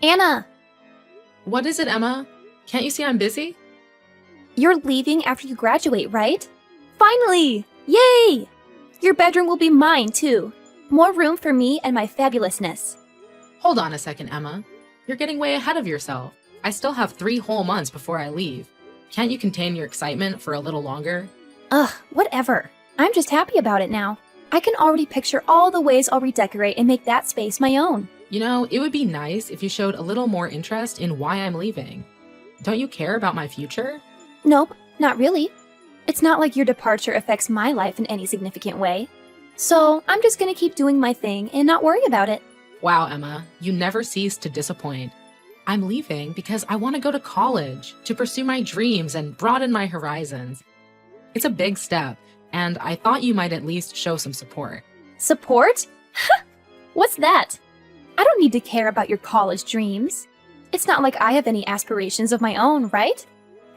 Anna, What is it, Emma? Can't you see I'm busy? you're leaving after you graduate, right? Finally! Yay! Your bedroom will be mine, too. More room for me and my fabulousness. Hold on a second, Emma. You're getting way ahead of yourself. I still have 3 whole months before I leave. Can't you contain your excitement for a little longer? Ugh, whatever. I'm just happy about it now. I can already picture all the ways I'll redecorate and make that space my own. You know, it would be nice if you showed a little more interest in why I'm leaving. Don't you care about my future? Nope, not really. It's not like your departure affects my life in any significant way. So I'm just gonna keep doing my thing and not worry about it. Wow, Emma, you never cease to disappoint. I'm leaving because I want to go to college, to pursue my dreams and broaden my horizons. It's a big step, and I thought you might at least show some support. Support? What's that? I don't need to care about your college dreams. It's not like I have any aspirations of my own, right?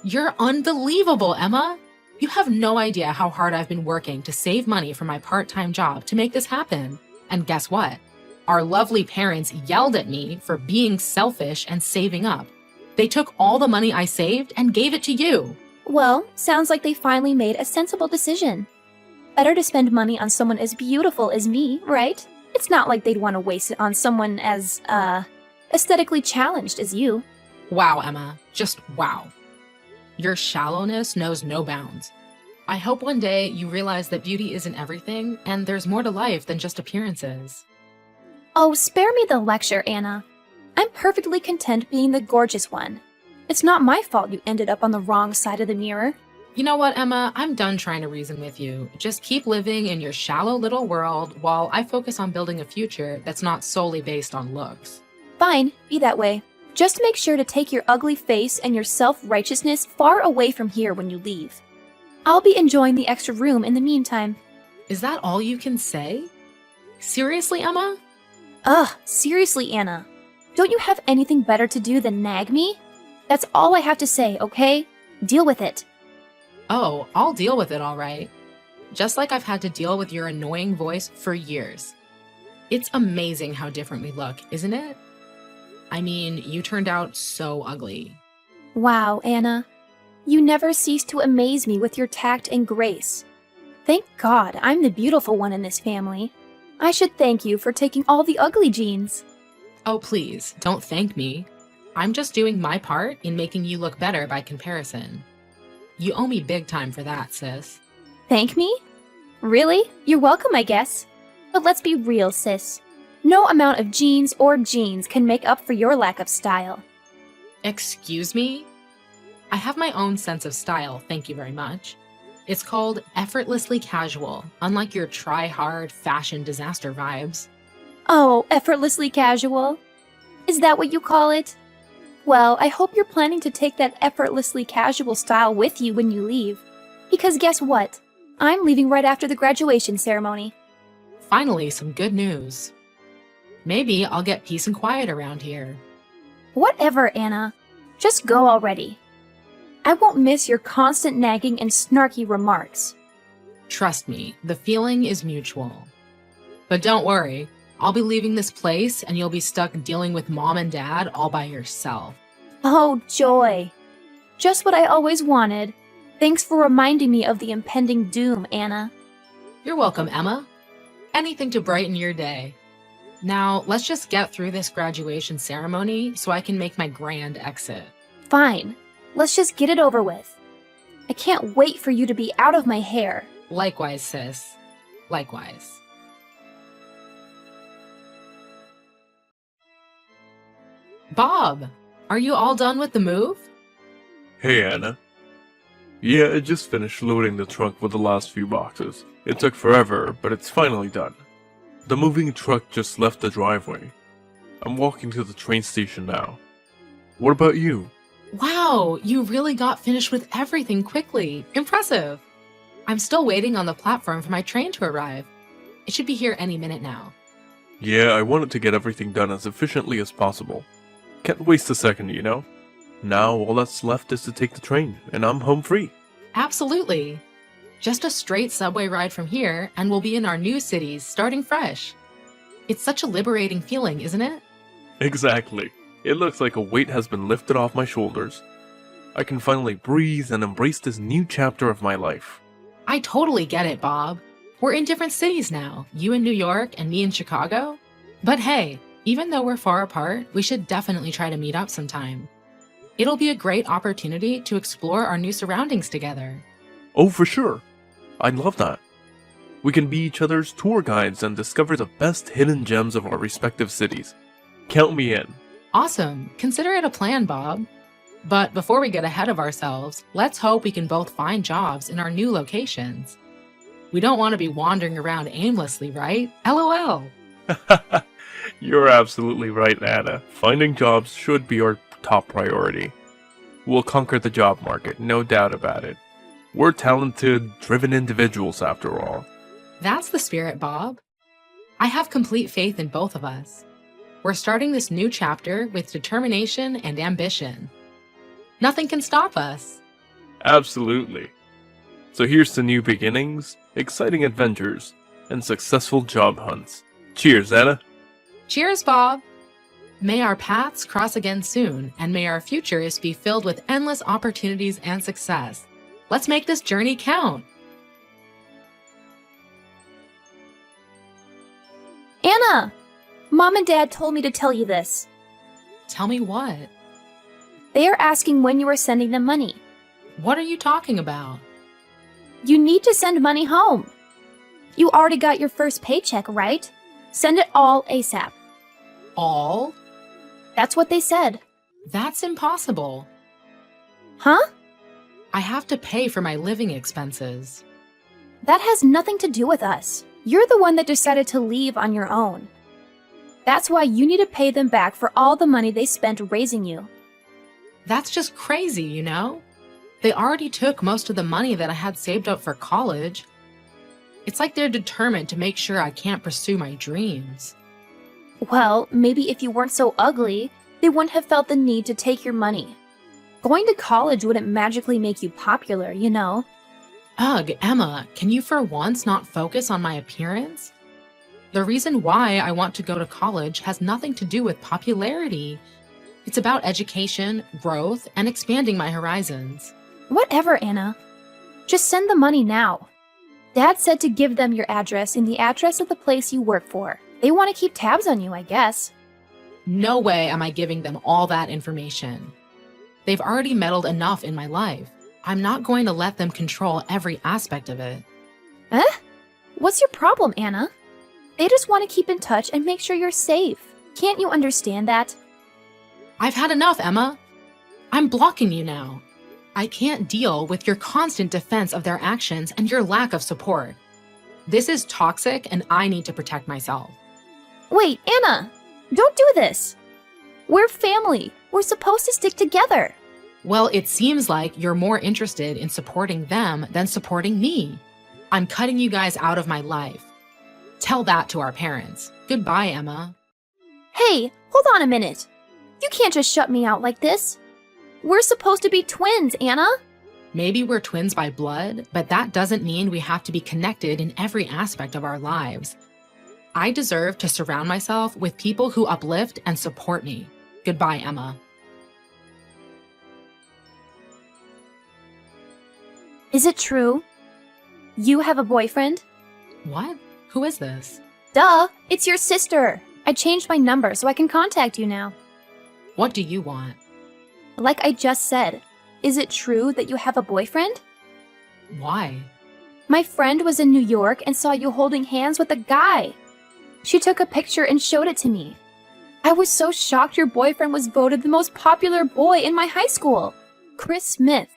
You're unbelievable, Emma! You have no idea how hard I've been working to save money for my part-time job to make this happen. And guess what? Our lovely parents yelled at me for being selfish and saving up. They took all the money I saved and gave it to you. Well, sounds like they finally made a sensible decision. Better to spend money on someone as beautiful as me, right? It's not like they'd want to waste it on someone as, aesthetically challenged as you. Wow, Emma. Just wow. Your shallowness knows no bounds. I hope one day you realize that beauty isn't everything and there's more to life than just appearances. Oh, spare me the lecture, Anna. I'm perfectly content being the gorgeous one. It's not my fault you ended up on the wrong side of the mirror. You know what, Emma? I'm done trying to reason with you. Just keep living in your shallow little world while I focus on building a future that's not solely based on looks. Fine, be that way. Just make sure to take your ugly face and your self-righteousness far away from here when you leave. I'll be enjoying the extra room in the meantime. Is that all you can say? Seriously, Emma? Ugh, seriously, Anna. Don't you have anything better to do than nag me? That's all I have to say, okay? Deal with it. Oh, I'll deal with it all right. Just like I've had to deal with your annoying voice for years. It's amazing how different we look, isn't it? I mean, you turned out so ugly. Wow, Anna. You never cease to amaze me with your tact and grace. Thank God I'm the beautiful one in this family. I should thank you for taking all the ugly genes. Oh, please, don't thank me. I'm just doing my part in making you look better by comparison. You owe me big time for that, sis. Thank me? Really? You're welcome, I guess. But let's be real, sis. No amount of genes or jeans can make up for your lack of style. Excuse me? I have my own sense of style, thank you very much. It's called effortlessly casual, unlike your try-hard fashion disaster vibes. Oh, effortlessly casual? Is that what you call it? Well, I hope you're planning to take that effortlessly casual style with you when you leave. Because guess what? I'm leaving right after the graduation ceremony. Finally, some good news. Maybe I'll get peace and quiet around here. Whatever, Anna. Just go already. I won't miss your constant nagging and snarky remarks. Trust me, the feeling is mutual. But don't worry, I'll be leaving this place and you'll be stuck dealing with mom and dad all by yourself. Oh, joy. Just what I always wanted. Thanks for reminding me of the impending doom, Anna. You're welcome, Emma. Anything to brighten your day. Now, let's just get through this graduation ceremony so I can make my grand exit. Fine. Let's just get it over with. I can't wait for you to be out of my hair. Likewise, sis. Likewise. Bob, are you all done with the move? Hey, Anna. Yeah, I just finished loading the truck with the last few boxes. It took forever, but it's finally done. The moving truck just left the driveway. I'm walking to the train station now. What about you? Wow, you really got finished with everything quickly. Impressive. I'm still waiting on the platform for my train to arrive. It should be here any minute now. Yeah, I wanted to get everything done as efficiently as possible. Can't waste a second, you know? Now all that's left is to take the train, and I'm home free. Absolutely. Just a straight subway ride from here, and we'll be in our new cities, starting fresh. It's such a liberating feeling, isn't it? Exactly. It looks like a weight has been lifted off my shoulders. I can finally breathe and embrace this new chapter of my life. I totally get it, Bob. We're in different cities now, you in New York and me in Chicago. But hey, even though we're far apart, we should definitely try to meet up sometime. It'll be a great opportunity to explore our new surroundings together. Oh, for sure. I'd love that. We can be each other's tour guides and discover the best hidden gems of our respective cities. Count me in. Awesome. Consider it a plan, Bob. But before we get ahead of ourselves, let's hope we can both find jobs in our new locations. We don't want to be wandering around aimlessly, right? LOL. You're absolutely right, Anna. Finding jobs should be our top priority. We'll conquer the job market, no doubt about it. We're talented, driven individuals after all. That's the spirit, Bob. I have complete faith in both of us. We're starting this new chapter with determination and ambition. Nothing can stop us. Absolutely. So here's to new beginnings, exciting adventures, and successful job hunts. Cheers, Anna. Cheers, Bob. May our paths cross again soon, and may our futures be filled with endless opportunities and success. Let's make this journey count. Anna! Mom and Dad told me to tell you this. Tell me what? They are asking when you are sending them money. What are you talking about? You need to send money home. You already got your first paycheck, right? Send it all ASAP. All? That's what they said. That's impossible. Huh? I have to pay for my living expenses. That has nothing to do with us. You're the one that decided to leave on your own. That's why you need to pay them back for all the money they spent raising you. That's just crazy, you know? They already took most of the money that I had saved up for college. It's like they're determined to make sure I can't pursue my dreams. Well, maybe if you weren't so ugly, they wouldn't have felt the need to take your money. Going to college wouldn't magically make you popular, you know? Ugh, Emma, can you for once not focus on my appearance? The reason why I want to go to college has nothing to do with popularity. It's about education, growth, and expanding my horizons. Whatever, Anna. Just send the money now. Dad said to give them your address and the address of the place you work for. They want to keep tabs on you, I guess. No way am I giving them all that information. They've already meddled enough in my life. I'm not going to let them control every aspect of it. What's your problem, Anna? They just want to keep in touch and make sure you're safe. Can't you understand that? I've had enough, Emma. I'm blocking you now. I can't deal with your constant defense of their actions and your lack of support. This is toxic and I need to protect myself. Wait, Anna! Don't do this! We're family. We're supposed to stick together. Well, it seems like you're more interested in supporting them than supporting me. I'm cutting you guys out of my life. Tell that to our parents. Goodbye, Emma. Hey, hold on a minute. You can't just shut me out like this. We're supposed to be twins, Anna. Maybe we're twins by blood, but that doesn't mean we have to be connected in every aspect of our lives. I deserve to surround myself with people who uplift and support me. Goodbye, Emma. Is it true? You have a boyfriend? What? Who is this? Duh, it's your sister. I changed my number so I can contact you now. What do you want? Like I just said, is it true that you have a boyfriend? Why? My friend was in New York and saw you holding hands with a guy. She took a picture and showed it to me. I was so shocked your boyfriend was voted the most popular boy in my high school. Chris Smith.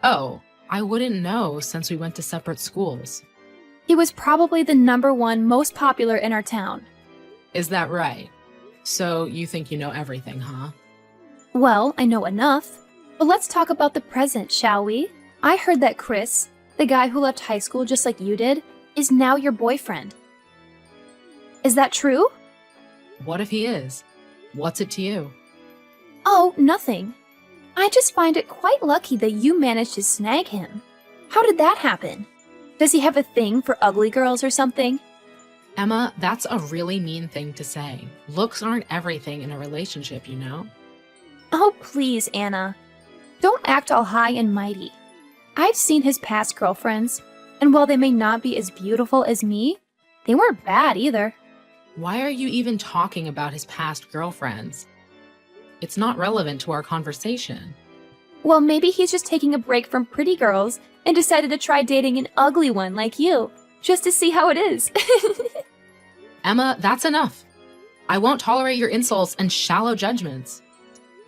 Oh, I wouldn't know since we went to separate schools. He was probably the #1 most popular in our town. Is that right? So you think you know everything, huh? Well, I know enough. But let's talk about the present, shall we? I heard that Chris, the guy who left high school just like you did, is now your boyfriend. Is that true? What if he is? What's it to you? Oh, nothing. I just find it quite lucky that you managed to snag him. How did that happen? Does he have a thing for ugly girls or something? Emma, that's a really mean thing to say. Looks aren't everything in a relationship, you know? Oh, please, Anna. Don't act all high and mighty. I've seen his past girlfriends, and while they may not be as beautiful as me, they weren't bad either. Why are you even talking about his past girlfriends? It's not relevant to our conversation. Well, maybe he's just taking a break from pretty girls and decided to try dating an ugly one like you, just to see how it is. Emma, that's enough. I won't tolerate your insults and shallow judgments.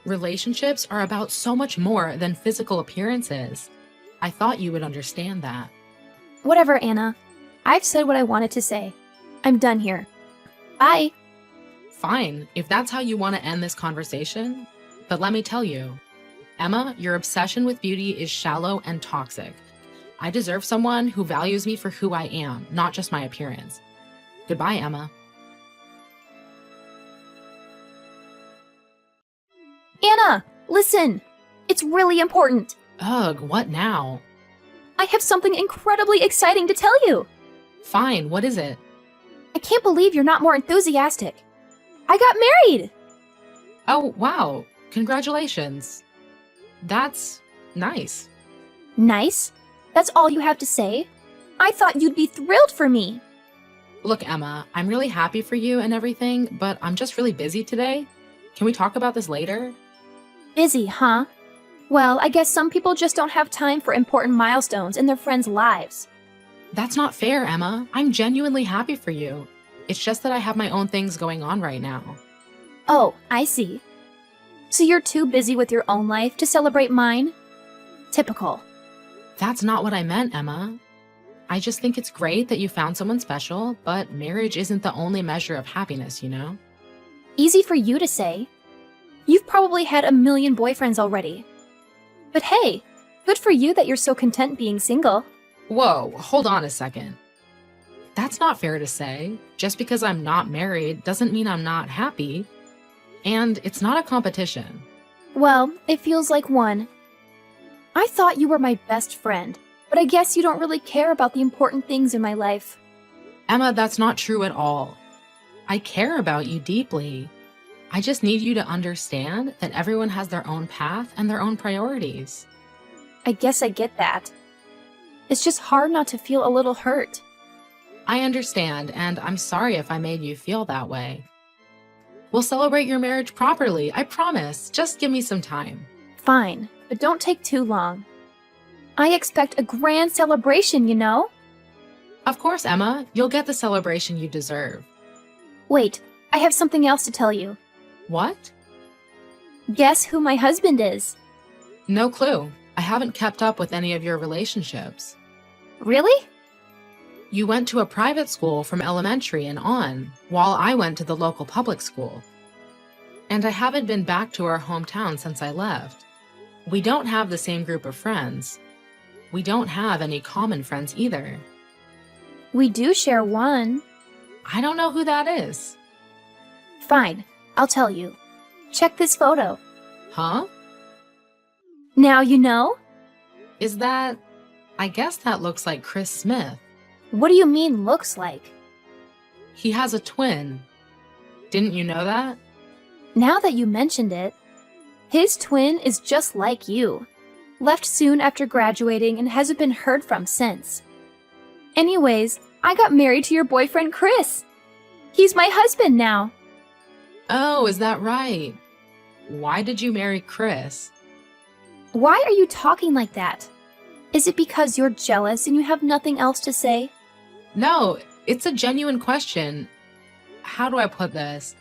Relationships are about so much more than physical appearances. I thought you would understand that. Whatever, Anna. I've said what I wanted to say. I'm done here. Bye. Fine, if that's how you want to end this conversation. But let me tell you, Emma, your obsession with beauty is shallow and toxic. I deserve someone who values me for who I am, not just my appearance. Goodbye, Emma. Anna, listen. It's really important. Ugh, what now? I have something incredibly exciting to tell you. Fine, what is it? I can't believe you're not more enthusiastic. I got married! Oh, wow. Congratulations. That's nice. Nice? That's all you have to say? I thought you'd be thrilled for me. Look, Emma, I'm really happy for you and everything, but I'm just really busy today. Can we talk about this later? Busy, huh? Well, I guess some people just don't have time for important milestones in their friends' lives. That's not fair, Emma. I'm genuinely happy for you. It's just that I have my own things going on right now. Oh, I see. So you're too busy with your own life to celebrate mine? Typical. That's not what I meant, Emma. I just think it's great that you found someone special, but marriage isn't the only measure of happiness, you know? Easy for you to say. You've probably had a million boyfriends already. But hey, good for you that you're so content being single. Whoa, hold on a second. That's not fair to say. Just because I'm not married doesn't mean I'm not happy. And it's not a competition. Well, it feels like one. I thought you were my best friend, but I guess you don't really care about the important things in my life. Emma, that's not true at all. I care about you deeply. I just need you to understand that everyone has their own path and their own priorities. I guess I get that. It's just hard not to feel a little hurt. I understand, and I'm sorry if I made you feel that way. We'll celebrate your marriage properly, I promise. Just give me some time. Fine, but don't take too long. I expect a grand celebration, you know? Of course, Emma, you'll get the celebration you deserve. Wait, I have something else to tell you. What? Guess who my husband is? No clue. I haven't kept up with any of your relationships. Really? You went to a private school from elementary and on, while I went to the local public school. And I haven't been back to our hometown since I left. We don't have the same group of friends. We don't have any common friends either. We do share one. I don't know who that is. Fine, I'll tell you. Check this photo. Huh? Now you know? Is that... I guess that looks like Chris Smith. What do you mean looks like? He has a twin. Didn't you know that? Now that you mentioned it, his twin is just like you. Left soon after graduating and hasn't been heard from since. Anyways, I got married to your boyfriend Chris. He's my husband now. Oh, is that right? Why did you marry Chris? Why are you talking like that? Is it because you're jealous and you have nothing else to say? No, it's a genuine question. How do I put this?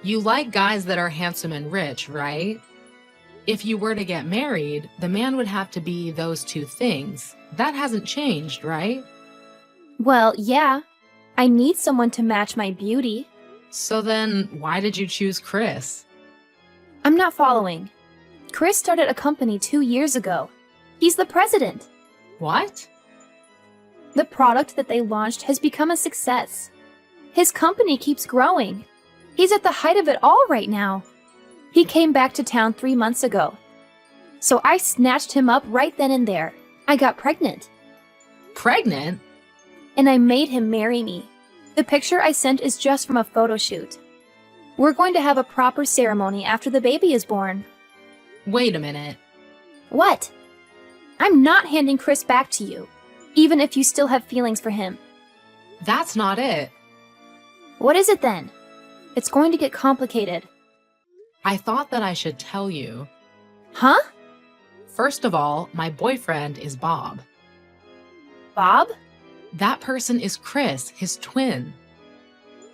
You like guys that are handsome and rich, right? If you were to get married, the man would have to be those two things. That hasn't changed, right? Well, yeah. I need someone to match my beauty. So then, why did you choose Chris? I'm not following. Chris started a company 2 years ago. He's the president. What? The product that they launched has become a success. His company keeps growing. He's at the height of it all right now. He came back to town 3 months ago. So I snatched him up right then and there. I got pregnant. Pregnant? And I made him marry me. The picture I sent is just from a photo shoot. We're going to have a proper ceremony after the baby is born. Wait a minute. What? I'm not handing Chris back to you, even if you still have feelings for him. That's not it. What is it then? It's going to get complicated. I thought that I should tell you. Huh? First of all, my boyfriend is Bob. Bob? That person is Chris, his twin.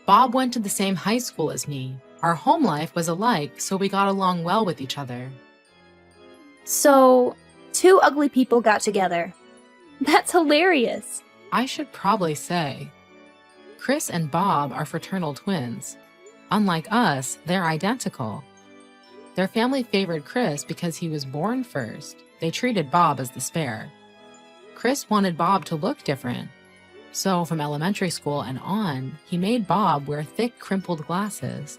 Bob went to the same high school as me. Our home life was alike, so we got along well with each other. So, two ugly people got together. That's hilarious. I should probably say, Chris and Bob are fraternal twins. Unlike us, they're identical. Their family favored Chris because he was born first. They treated Bob as the spare. Chris wanted Bob to look different. So from elementary school and on, he made Bob wear thick, crimpled glasses.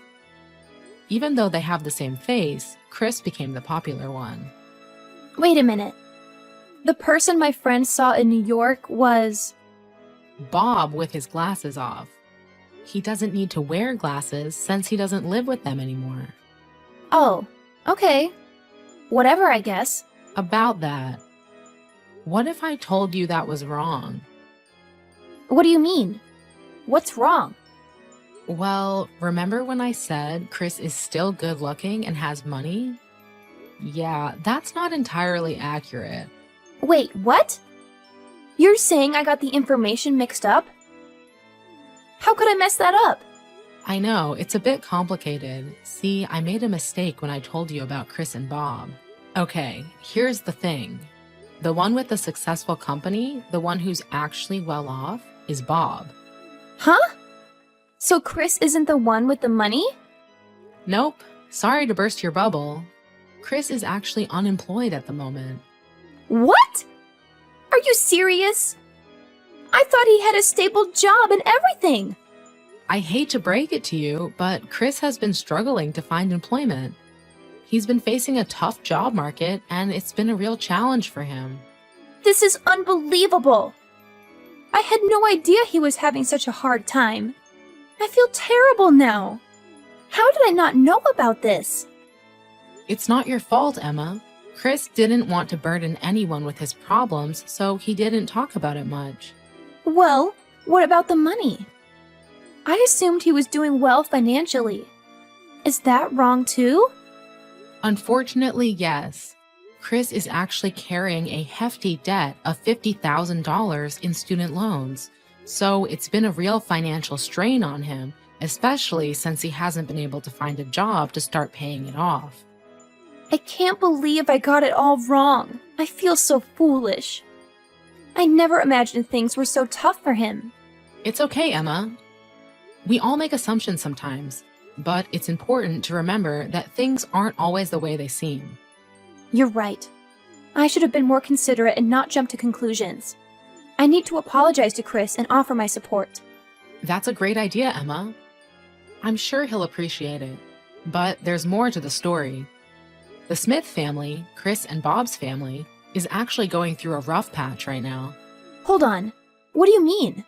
Even though they have the same face, Chris became the popular one. Wait a minute. The person my friend saw in New York was... Bob with his glasses off. He doesn't need to wear glasses since he doesn't live with them anymore. Oh, okay. Whatever, I guess. About that, what if I told you that was wrong? What do you mean? What's wrong? Well, remember when I said Chris is still good looking and has money? Yeah, that's not entirely accurate. Wait, what? You're saying I got the information mixed up? How could I mess that up? I know, it's a bit complicated. See, I made a mistake when I told you about Chris and Bob. Okay, here's the thing. The one with the successful company, the one who's actually well off, is Bob. Huh? So Chris isn't the one with the money? Nope, sorry to burst your bubble. Chris is actually unemployed at the moment. What? Are you serious? I thought he had a stable job and everything. I hate to break it to you, but Chris has been struggling to find employment. He's been facing a tough job market, and it's been a real challenge for him. This is unbelievable. I had no idea he was having such a hard time. I feel terrible now. How did I not know about this? It's not your fault, Emma. Chris didn't want to burden anyone with his problems, so he didn't talk about it much. Well, what about the money? I assumed he was doing well financially. Is that wrong too? Unfortunately, yes. Chris is actually carrying a hefty debt of $50,000 in student loans, so it's been a real financial strain on him, especially since he hasn't been able to find a job to start paying it off. I can't believe I got it all wrong. I feel so foolish. I never imagined things were so tough for him. It's okay, Emma. We all make assumptions sometimes, but it's important to remember that things aren't always the way they seem. You're right. I should have been more considerate and not jump to conclusions. I need to apologize to Chris and offer my support. That's a great idea, Emma. I'm sure he'll appreciate it. But there's more to the story. The Smith family, Chris and Bob's family, is actually going through a rough patch right now. Hold on. What do you mean?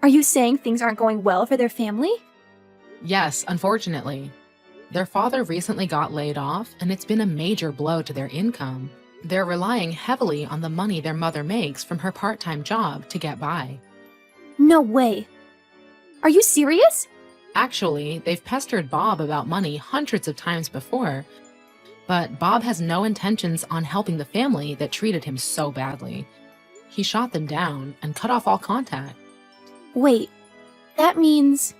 Are you saying things aren't going well for their family? Yes, unfortunately. Their father recently got laid off, and it's been a major blow to their income. They're relying heavily on the money their mother makes from her part-time job to get by. No way. Are you serious? Actually, they've pestered Bob about money hundreds of times before, but Bob has no intentions on helping the family that treated him so badly. He shot them down and cut off all contact. Wait, that means...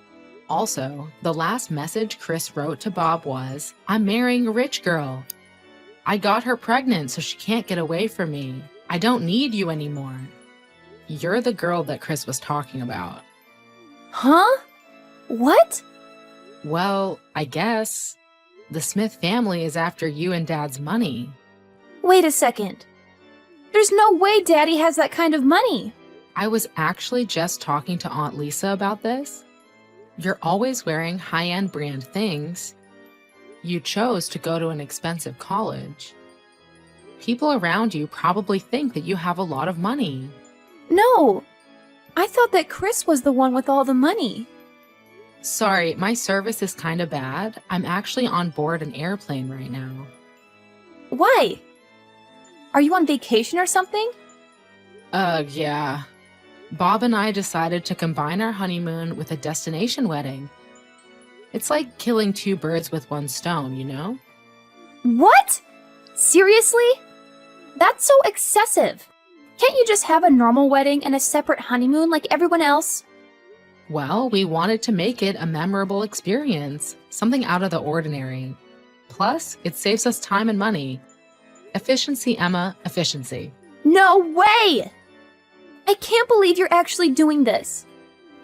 Also, the last message Chris wrote to Bob was, "I'm marrying a rich girl. I got her pregnant so she can't get away from me. I don't need you anymore." You're the girl that Chris was talking about. Huh? What? Well, I guess. The Smith family is after you and Dad's money. Wait a second. There's no way Daddy has that kind of money. I was actually just talking to Aunt Lisa about this. You're always wearing high-end brand things. You chose to go to an expensive college. People around you probably think that you have a lot of money. No. I thought that Chris was the one with all the money. Sorry, my service is kind of bad. I'm actually on board an airplane right now. Why? Are you on vacation or something? Yeah. Bob and I decided to combine our honeymoon with a destination wedding. It's like killing two birds with one stone, you know? What? Seriously? That's so excessive. Can't you just have a normal wedding and a separate honeymoon like everyone else? Well, we wanted to make it a memorable experience, something out of the ordinary. Plus, it saves us time and money. Efficiency, Emma, efficiency. No way! I can't believe you're actually doing this.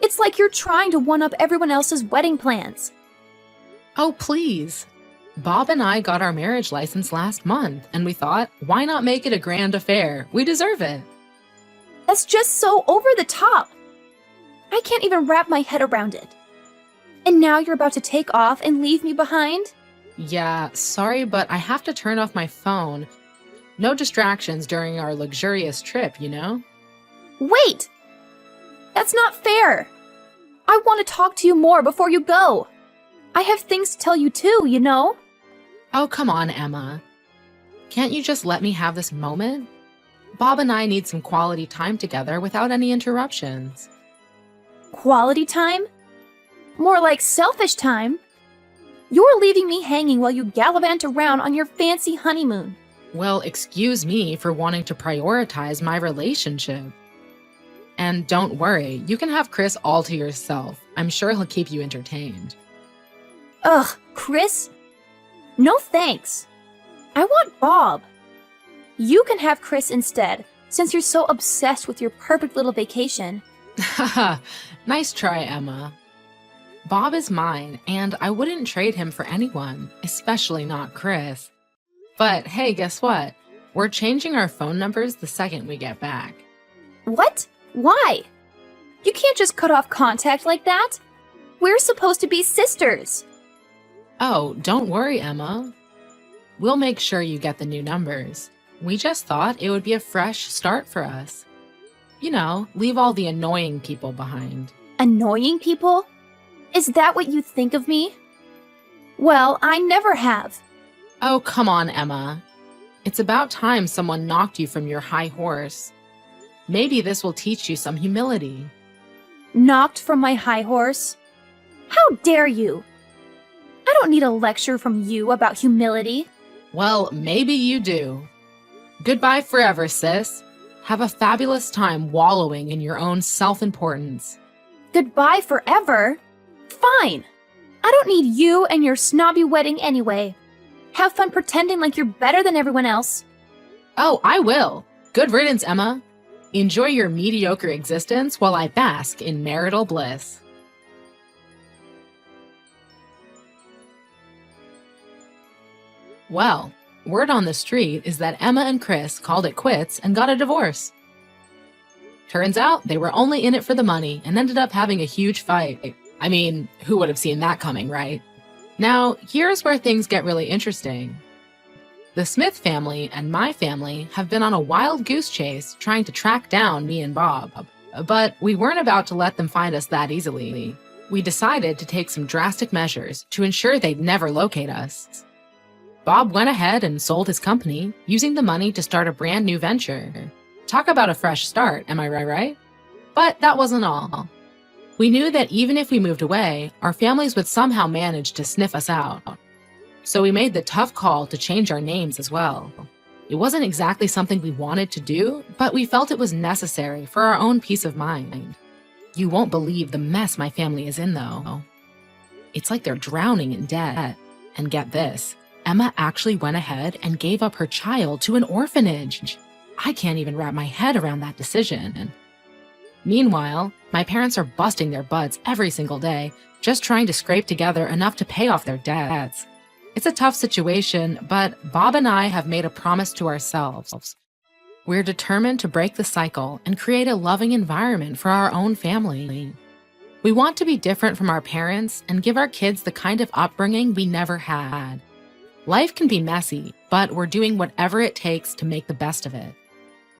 It's like you're trying to one-up everyone else's wedding plans. Oh, please. Bob and I got our marriage license last month, and we thought, why not make it a grand affair? We deserve it. That's just so over the top. I can't even wrap my head around it. And now you're about to take off and leave me behind? Yeah, sorry, but I have to turn off my phone. No distractions during our luxurious trip, you know? Wait! That's not fair. I want to talk to you more before you go. I have things to tell you too, you know? Oh, come on, Emma. Can't you just let me have this moment? Bob and I need some quality time together without any interruptions. Quality time? More like selfish time. You're leaving me hanging while you gallivant around on your fancy honeymoon. Well, excuse me for wanting to prioritize my relationship. And don't worry, you can have Chris all to yourself. I'm sure he'll keep you entertained. Ugh, Chris? No thanks. I want Bob. You can have Chris instead, since you're so obsessed with your perfect little vacation. Haha, nice try, Emma. Bob is mine, and I wouldn't trade him for anyone, especially not Chris. But hey, guess what? We're changing our phone numbers the second we get back. What? Why? You can't just cut off contact like that. We're supposed to be sisters. Oh, don't worry, Emma. We'll make sure you get the new numbers. We just thought it would be a fresh start for us. You know, leave all the annoying people behind. Annoying people? Is that what you think of me? Well, I never have. Oh, come on, Emma. It's about time someone knocked you from your high horse. Maybe this will teach you some humility. Knocked from my high horse? How dare you? I don't need a lecture from you about humility. Well, maybe you do. Goodbye forever, sis. Have a fabulous time wallowing in your own self-importance. Goodbye forever? Fine. I don't need you and your snobby wedding anyway. Have fun pretending like you're better than everyone else. Oh, I will. Good riddance, Emma. Enjoy your mediocre existence while I bask in marital bliss. Well, word on the street is that Emma and Chris called it quits and got a divorce. Turns out they were only in it for the money and ended up having a huge fight. I mean, who would have seen that coming, right? Now, here's where things get really interesting. The Smith family and my family have been on a wild goose chase trying to track down me and Bob, but we weren't about to let them find us that easily. We decided to take some drastic measures to ensure they'd never locate us. Bob went ahead and sold his company, using the money to start a brand new venture. Talk about a fresh start, am I right? But that wasn't all. We knew that even if we moved away, our families would somehow manage to sniff us out. So we made the tough call to change our names as well. It wasn't exactly something we wanted to do, but we felt it was necessary for our own peace of mind. You won't believe the mess my family is in, though. It's like they're drowning in debt. And get this, Emma actually went ahead and gave up her child to an orphanage. I can't even wrap my head around that decision. Meanwhile, my parents are busting their butts every single day, just trying to scrape together enough to pay off their debts. It's a tough situation, but Bob and I have made a promise to ourselves. We're determined to break the cycle and create a loving environment for our own family. We want to be different from our parents and give our kids the kind of upbringing we never had. Life can be messy, but we're doing whatever it takes to make the best of it.